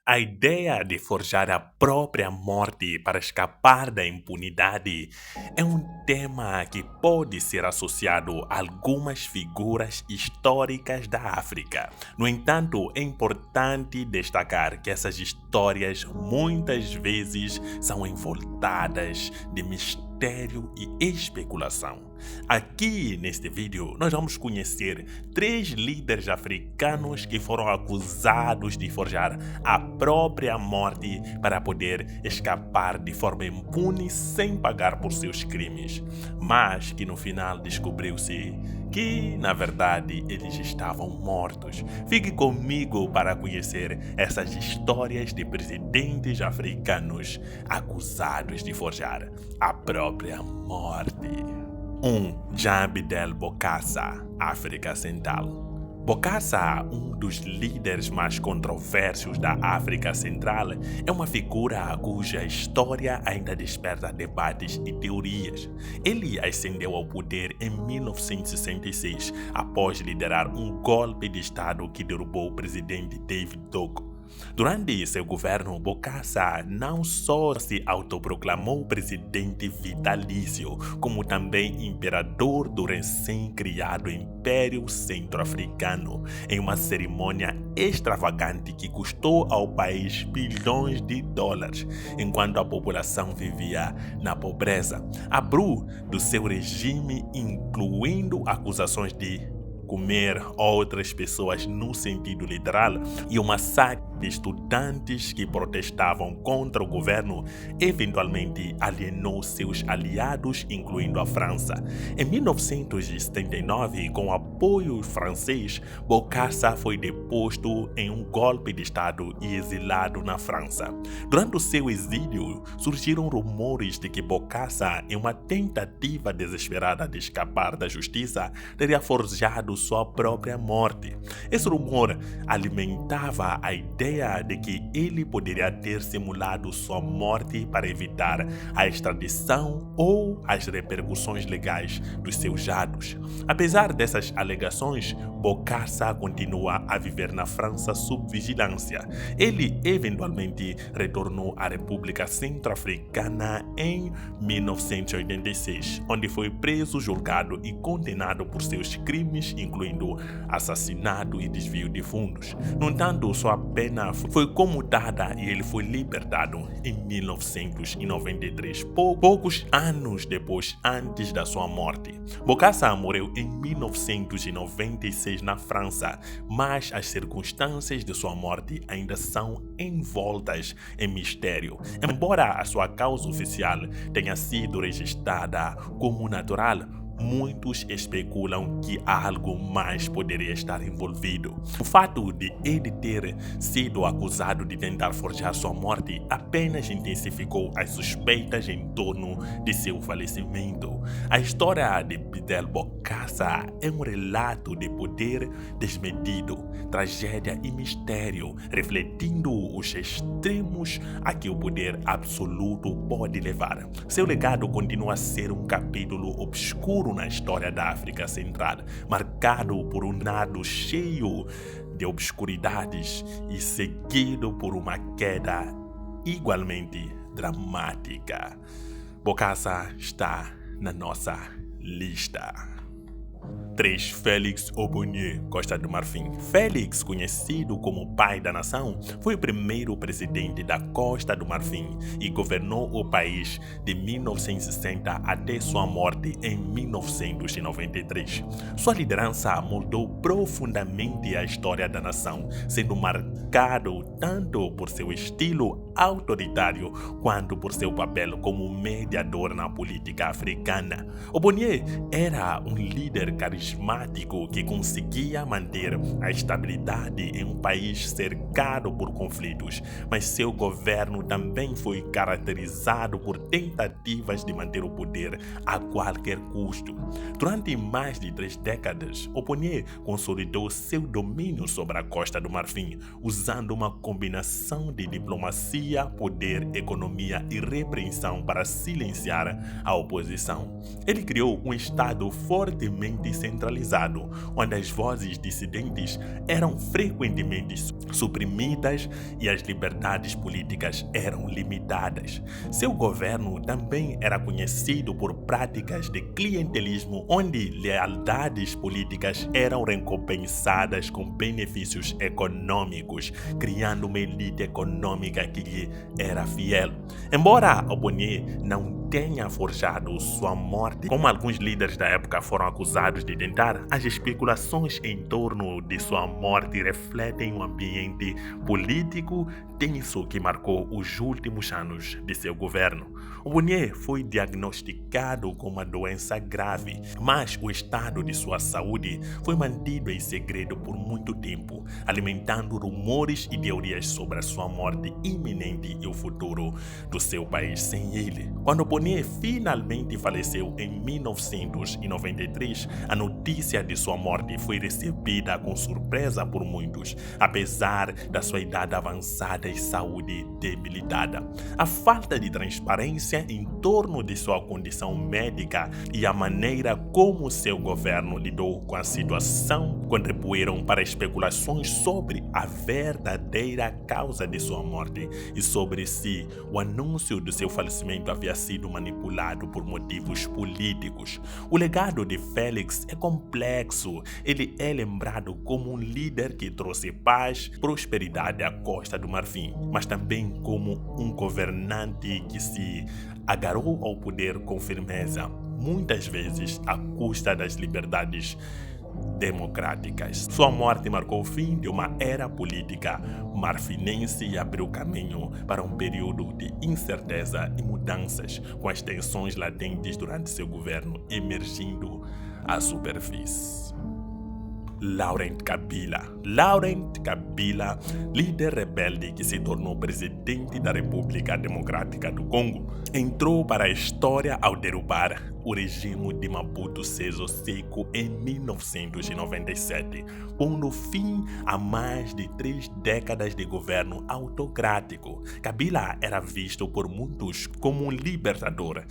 A ideia de forjar a própria morte para escapar da impunidade é um tema que pode ser associado a algumas figuras históricas da África. No entanto, é importante destacar que essas histórias muitas vezes são envoltadas de mistério e especulação. Aqui neste vídeo nós vamos conhecer 3 líderes africanos que foram acusados de forjar a própria morte para poder escapar de forma impune sem pagar por seus crimes, mas que no final descobriu-se que, na verdade, eles estavam mortos. Fique comigo para conhecer essas histórias de presidentes africanos acusados de forjar a própria morte. 1. Jean Abdel Bokassa, África Central. Bokassa, um dos líderes mais controversos da África Central, é uma figura cuja história ainda desperta debates e teorias. Ele ascendeu ao poder em 1966, após liderar um golpe de Estado que derrubou o presidente David Dogo. Durante seu governo, Bokassa não só se autoproclamou presidente vitalício, como também imperador do recém-criado Império Centro-Africano, em uma cerimônia extravagante que custou ao país bilhões de dólares, enquanto a população vivia na pobreza. Abriu do seu regime, incluindo acusações de comer outras pessoas no sentido literal e o massacre de estudantes que protestavam contra o governo, eventualmente alienou seus aliados, incluindo a França. Em 1979, com apoio francês, Bokassa foi deposto em um golpe de Estado e exilado na França. Durante o seu exílio, surgiram rumores de que Bokassa, em uma tentativa desesperada de escapar da justiça, teria forjado sua própria morte. Esse rumor alimentava a ideia de que ele poderia ter simulado sua morte para evitar a extradição ou as repercussões legais dos seus atos. Apesar dessas alegações, Bokassa continua a viver na França sob vigilância. Ele eventualmente retornou à República Centro-Africana em 1986, onde foi preso, julgado e condenado por seus crimes, incluindo assassinato e desvio de fundos. No entanto, sua pena foi comutada e ele foi libertado em 1993, poucos anos depois, antes da sua morte. Bokassa morreu em 1996 na França, mas as circunstâncias de sua morte ainda são envoltas em mistério. Embora a sua causa oficial tenha sido registrada como natural, muitos especulam que algo mais poderia estar envolvido. O fato de ele ter sido acusado de tentar forjar sua morte apenas intensificou as suspeitas em torno de seu falecimento. A história de Abdel Bokassa é um relato de poder desmedido, tragédia e mistério, refletindo os extremos a que o poder absoluto pode levar. Seu legado continua a ser um capítulo obscuro na história da África Central, marcado por um lado cheio de obscuridades e seguido por uma queda igualmente dramática. Bokassa está na nossa lista. 3. Félix Houphouët, Costa do Marfim. Félix, conhecido como o pai da nação, foi o primeiro presidente da Costa do Marfim e governou o país de 1960 até sua morte em 1993. Sua liderança mudou profundamente a história da nação, sendo marcado tanto por seu estilo autoritário quanto por seu papel como mediador na política africana. Houphouët era um líder carismático que conseguia manter a estabilidade em um país cercado por conflitos, mas seu governo também foi caracterizado por tentativas de manter o poder a qualquer custo. Durante mais de 3 décadas, Houphouët consolidou seu domínio sobre a Costa do Marfim, usando uma combinação de diplomacia filosofia, poder, economia e repreensão para silenciar a oposição. Ele criou um Estado fortemente centralizado, onde as vozes dissidentes eram frequentemente suprimidas e as liberdades políticas eram limitadas. Seu governo também era conhecido por práticas de clientelismo, onde lealdades políticas eram recompensadas com benefícios econômicos, criando uma elite econômica que lhe era fiel. Embora Obonie não tenha forjado sua morte, como alguns líderes da época foram acusados de tentar, as especulações em torno de sua morte refletem um ambiente político tenso que marcou os últimos anos de seu governo. Obonie foi diagnosticado com uma doença grave, mas o estado de sua saúde foi mantido em segredo por muito tempo, alimentando rumores e teorias sobre a sua morte iminente e o futuro do seu país sem ele. Quando Obonie finalmente faleceu em 1993, a notícia de sua morte foi recebida com surpresa por muitos, apesar da sua idade avançada e saúde debilitada. A falta de transparência em torno de sua condição médica e a maneira como seu governo lidou com a situação contribuíram para especulações sobre a verdadeira causa de sua morte e sobre se o anúncio do seu falecimento havia sido manipulado por motivos políticos. O legado de Félix é complexo. Ele é lembrado como um líder que trouxe paz e prosperidade à Costa do Marfim, mas também como um governante que se agarrou ao poder com firmeza, muitas vezes à custa das liberdades democráticas. Sua morte marcou o fim de uma era política marfinense e abriu caminho para um período de incerteza e mudanças, com as tensões latentes durante seu governo emergindo à superfície. Laurent Kabila, líder rebelde que se tornou presidente da República Democrática do Congo, entrou para a história ao derrubar o regime de Mobutu Sese Seko em 1997, pondo fim a mais de 3 décadas de governo autocrático. Kabila era visto por muitos como um libertador,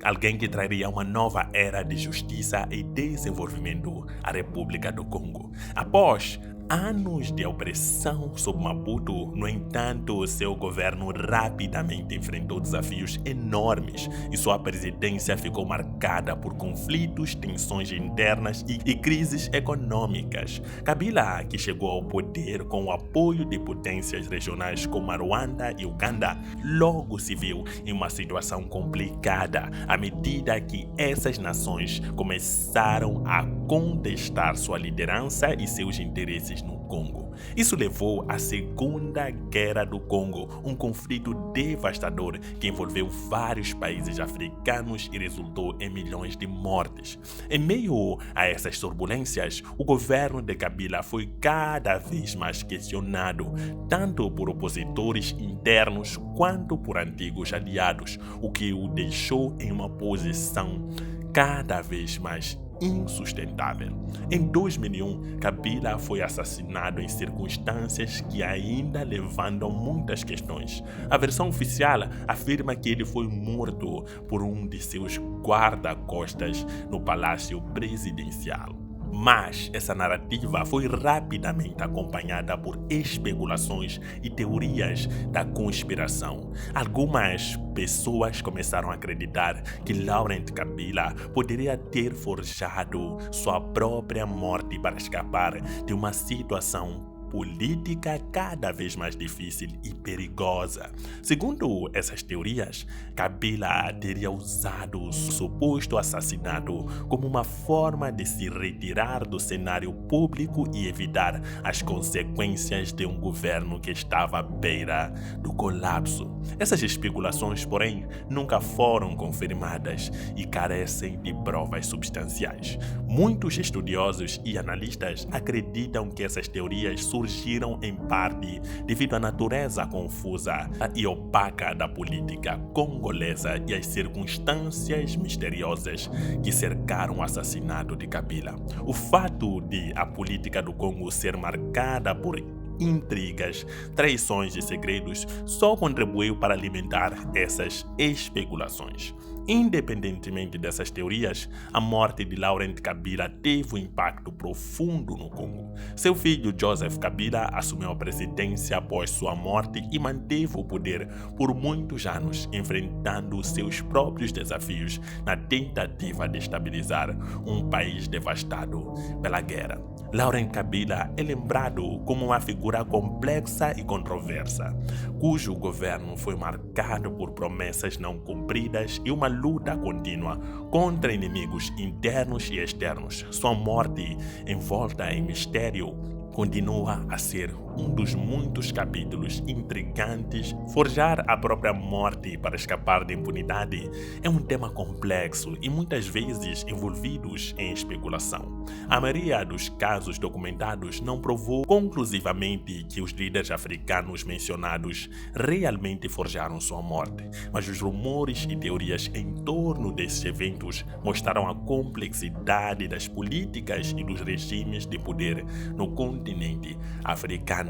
alguém que traria uma nova era de justiça e desenvolvimento à República do Congo. Após anos de opressão sob Mobutu, no entanto, seu governo rapidamente enfrentou desafios enormes e sua presidência ficou marcada por conflitos, tensões internas e crises econômicas. Kabila, que chegou ao poder com o apoio de potências regionais como a Ruanda e Uganda, logo se viu em uma situação complicada à medida que essas nações começaram a contestar sua liderança e seus interesses no Congo. Isso levou à Segunda Guerra do Congo, um conflito devastador que envolveu vários países africanos e resultou em milhões de mortes. Em meio a essas turbulências, o governo de Kabila foi cada vez mais questionado, tanto por opositores internos quanto por antigos aliados, o que o deixou em uma posição cada vez mais insustentável. Em 2001, Kabila foi assassinado em circunstâncias que ainda levantam muitas questões. A versão oficial afirma que ele foi morto por um de seus guarda-costas no Palácio Presidencial. Mas essa narrativa foi rapidamente acompanhada por especulações e teorias da conspiração. Algumas pessoas começaram a acreditar que Laurent Kabila poderia ter forjado sua própria morte para escapar de uma situação política cada vez mais difícil e perigosa. Segundo essas teorias, Kabila teria usado o suposto assassinato como uma forma de se retirar do cenário público e evitar as consequências de um governo que estava à beira do colapso. Essas especulações, porém, nunca foram confirmadas e carecem de provas substanciais. Muitos estudiosos e analistas acreditam que essas teorias surgiram em parte devido à natureza confusa e opaca da política congolesa e às circunstâncias misteriosas que cercaram o assassinato de Kabila. O fato de a política do Congo ser marcada por intrigas, traições e segredos só contribuiu para alimentar essas especulações. Independentemente dessas teorias, a morte de Laurent Kabila teve um impacto profundo no Congo. Seu filho Joseph Kabila assumiu a presidência após sua morte e manteve o poder por muitos anos, enfrentando seus próprios desafios na tentativa de estabilizar um país devastado pela guerra. Laurent Kabila é lembrado como uma figura complexa e controversa, cujo governo foi marcado por promessas não cumpridas e uma luta contínua contra inimigos internos e externos. Sua morte, envolta em mistério, continua a ser um dos muitos capítulos intrigantes. Forjar a própria morte para escapar da impunidade é um tema complexo e muitas vezes envolvidos em especulação. A maioria dos casos documentados não provou conclusivamente que os líderes africanos mencionados realmente forjaram sua morte, mas os rumores e teorias em torno desses eventos mostraram a complexidade das políticas e dos regimes de poder no continente africano.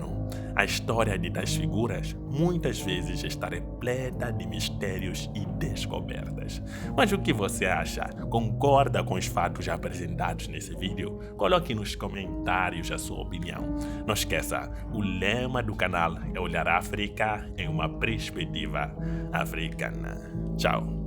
A história de tais figuras muitas vezes está repleta de mistérios e descobertas. Mas o que você acha? Concorda com os fatos já apresentados nesse vídeo? Coloque nos comentários a sua opinião. Não esqueça, o lema do canal é olhar a África em uma perspectiva africana. Tchau!